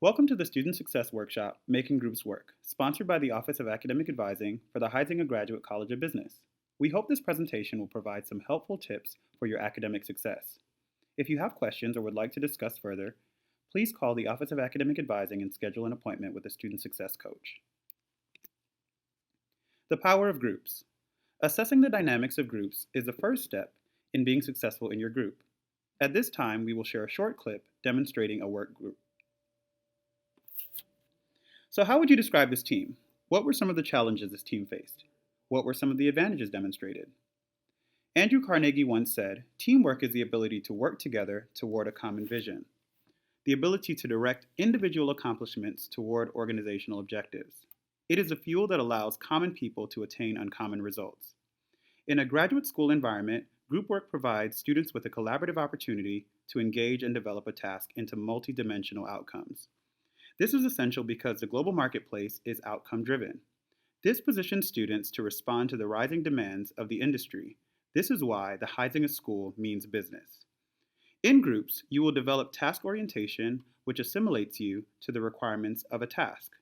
Welcome to the Student Success Workshop, Making Groups Work, sponsored by the Office of Academic Advising for the Huizenga Graduate College of Business. We hope this presentation will provide some helpful tips for your academic success. If you have questions or would like to discuss further, please call the Office of Academic Advising and schedule an appointment with a Student Success Coach. The power of groups. Assessing the dynamics of groups is the first step in being successful in your group. At this time, we will share a short clip demonstrating a work group. So how would you describe this team? What were some of the challenges this team faced? What were some of the advantages demonstrated? Andrew Carnegie once said, "Teamwork is the ability to work together toward a common vision, the ability to direct individual accomplishments toward organizational objectives. It is a fuel that allows common people to attain uncommon results." In a graduate school environment, group work provides students with a collaborative opportunity to engage and develop a task into multidimensional outcomes. This is essential because the global marketplace is outcome-driven. This positions students to respond to the rising demands of the industry. This is why the Huizenga School means business. In groups, you will develop task orientation, which assimilates you to the requirements of a task.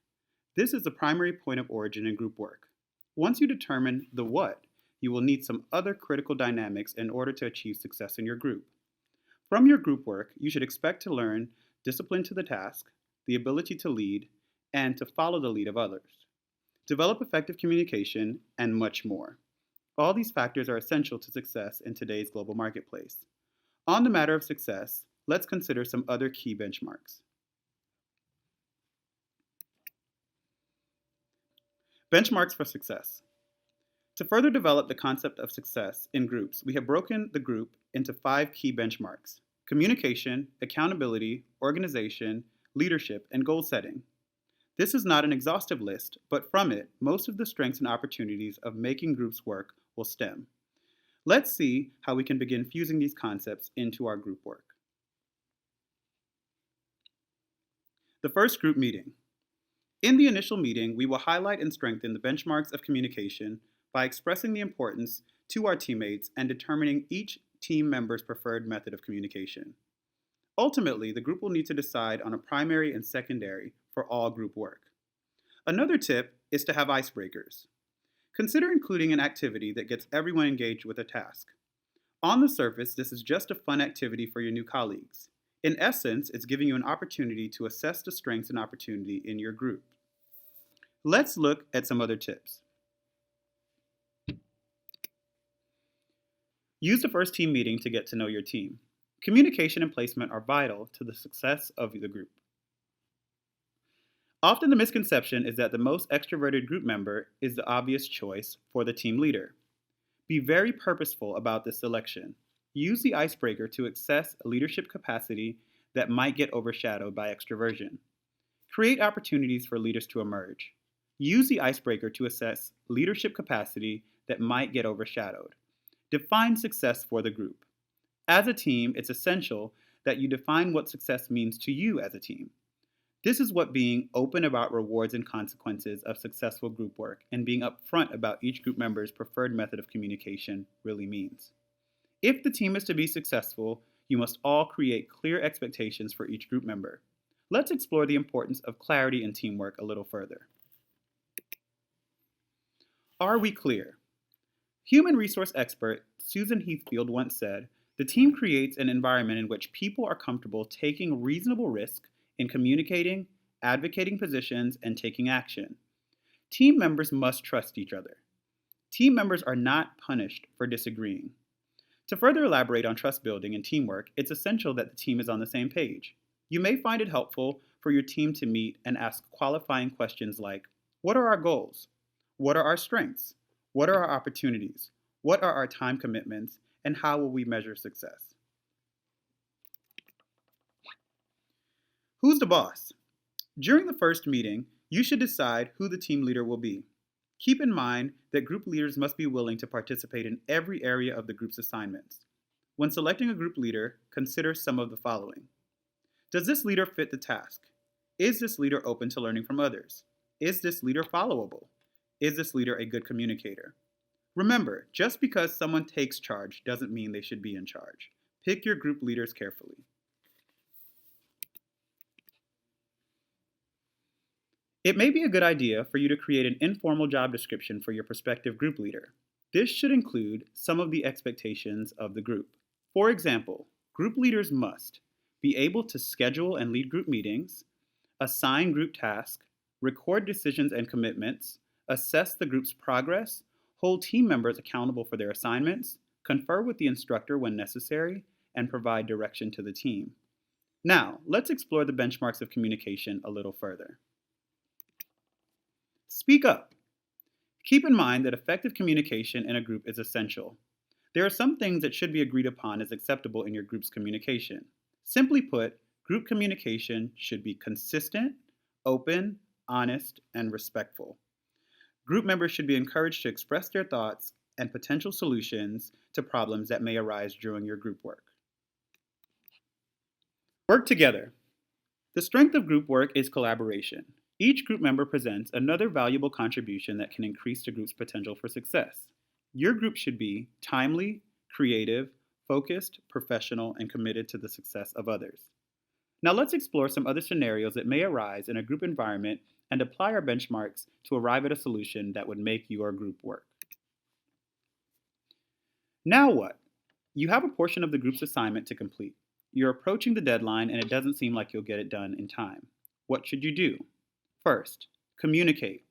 This is the primary point of origin in group work. Once you determine the what, you will need some other critical dynamics in order to achieve success in your group. From your group work, you should expect to learn discipline to the task, the ability to lead, and to follow the lead of others. Develop effective communication, and much more. All these factors are essential to success in today's global marketplace. On the matter of success, let's consider some other key benchmarks. Benchmarks for success. To further develop the concept of success in groups, we have broken the group into 5 key benchmarks: communication, accountability, organization, leadership, and goal setting. This is not an exhaustive list, but from it, most of the strengths and opportunities of making groups work will stem. Let's see how we can begin fusing these concepts into our group work. The first group meeting. In the initial meeting, we will highlight and strengthen the benchmarks of communication by expressing the importance to our teammates and determining each team member's preferred method of communication. Ultimately, the group will need to decide on a primary and secondary for all group work. Another tip is to have icebreakers. Consider including an activity that gets everyone engaged with a task. On the surface, this is just a fun activity for your new colleagues. In essence, it's giving you an opportunity to assess the strengths and opportunity in your group. Let's look at some other tips. Use the first team meeting to get to know your team. Communication and placement are vital to the success of the group. Often the misconception is that the most extroverted group member is the obvious choice for the team leader. Be very purposeful about this selection. Use the icebreaker to assess a leadership capacity that might get overshadowed by extroversion. Create opportunities for leaders to emerge. Use the icebreaker to assess leadership capacity that might get overshadowed. Define success for the group. As a team, it's essential that you define what success means to you as a team. This is what being open about rewards and consequences of successful group work and being upfront about each group member's preferred method of communication really means. If the team is to be successful, you must all create clear expectations for each group member. Let's explore the importance of clarity in teamwork a little further. Are we clear? Human resource expert Susan Heathfield once said, "The team creates an environment in which people are comfortable taking reasonable risk in communicating, advocating positions, and taking action." Team members must trust each other. Team members are not punished for disagreeing. To further elaborate on trust building and teamwork, it's essential that the team is on the same page. You may find it helpful for your team to meet and ask qualifying questions like, what are our goals? What are our strengths? What are our opportunities? What are our time commitments? And how will we measure success? Who's the boss? During the first meeting, you should decide who the team leader will be. Keep in mind that group leaders must be willing to participate in every area of the group's assignments. When selecting a group leader, consider some of the following. Does this leader fit the task? Is this leader open to learning from others? Is this leader followable? Is this leader a good communicator? Remember, just because someone takes charge doesn't mean they should be in charge. Pick your group leaders carefully. It may be a good idea for you to create an informal job description for your prospective group leader. This should include some of the expectations of the group. For example, group leaders must be able to schedule and lead group meetings, assign group tasks, record decisions and commitments, assess the group's progress, hold team members accountable for their assignments, confer with the instructor when necessary, and provide direction to the team. Now, let's explore the benchmarks of communication a little further. Speak up. Keep in mind that effective communication in a group is essential. There are some things that should be agreed upon as acceptable in your group's communication. Simply put, group communication should be consistent, open, honest, and respectful. Group members should be encouraged to express their thoughts and potential solutions to problems that may arise during your group work. Work together. The strength of group work is collaboration. Each group member presents another valuable contribution that can increase the group's potential for success. Your group should be timely, creative, focused, professional, and committed to the success of others. Now let's explore some other scenarios that may arise in a group environment and apply our benchmarks to arrive at a solution that would make your group work. Now what? You have a portion of the group's assignment to complete. You're approaching the deadline and it doesn't seem like you'll get it done in time. What should you do? First, communicate.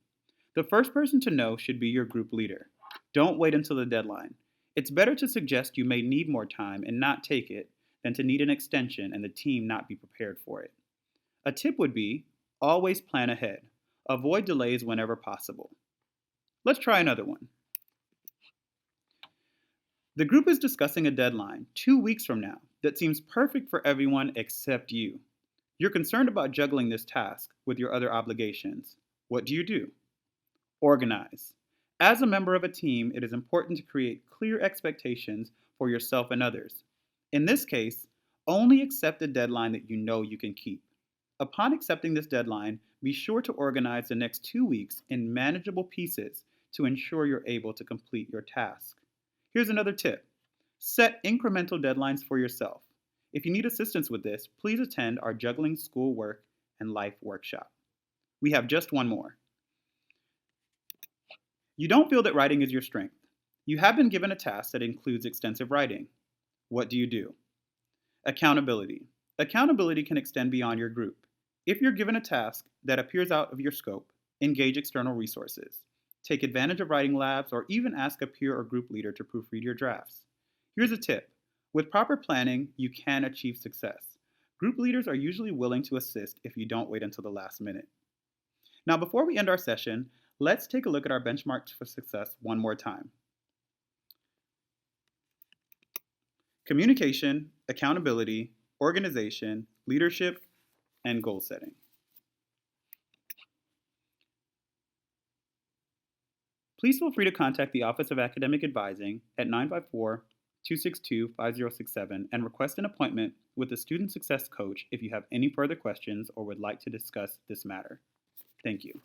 The first person to know should be your group leader. Don't wait until the deadline. It's better to suggest you may need more time and not take it than to need an extension and the team not be prepared for it. A tip would be, always plan ahead. Avoid delays whenever possible. Let's try another one. The group is discussing a deadline 2 weeks from now that seems perfect for everyone except you. You're concerned about juggling this task with your other obligations. What do? Organize. As a member of a team, it is important to create clear expectations for yourself and others. In this case, only accept a deadline that you know you can keep. Upon accepting this deadline, be sure to organize the next 2 weeks in manageable pieces to ensure you're able to complete your task. Here's another tip. Set incremental deadlines for yourself. If you need assistance with this, please attend our Juggling School Work and Life workshop. We have just one more. You don't feel that writing is your strength. You have been given a task that includes extensive writing. What do? Accountability. Accountability can extend beyond your group. If you're given a task that appears out of your scope, engage external resources. Take advantage of writing labs or even ask a peer or group leader to proofread your drafts. Here's a tip. With proper planning, you can achieve success. Group leaders are usually willing to assist if you don't wait until the last minute. Now, before we end our session, let's take a look at our benchmarks for success one more time. Communication, accountability, organization, leadership, and goal setting. Please feel free to contact the Office of Academic Advising at 954-262-5067 and request an appointment with a student success coach if you have any further questions or would like to discuss this matter. Thank you.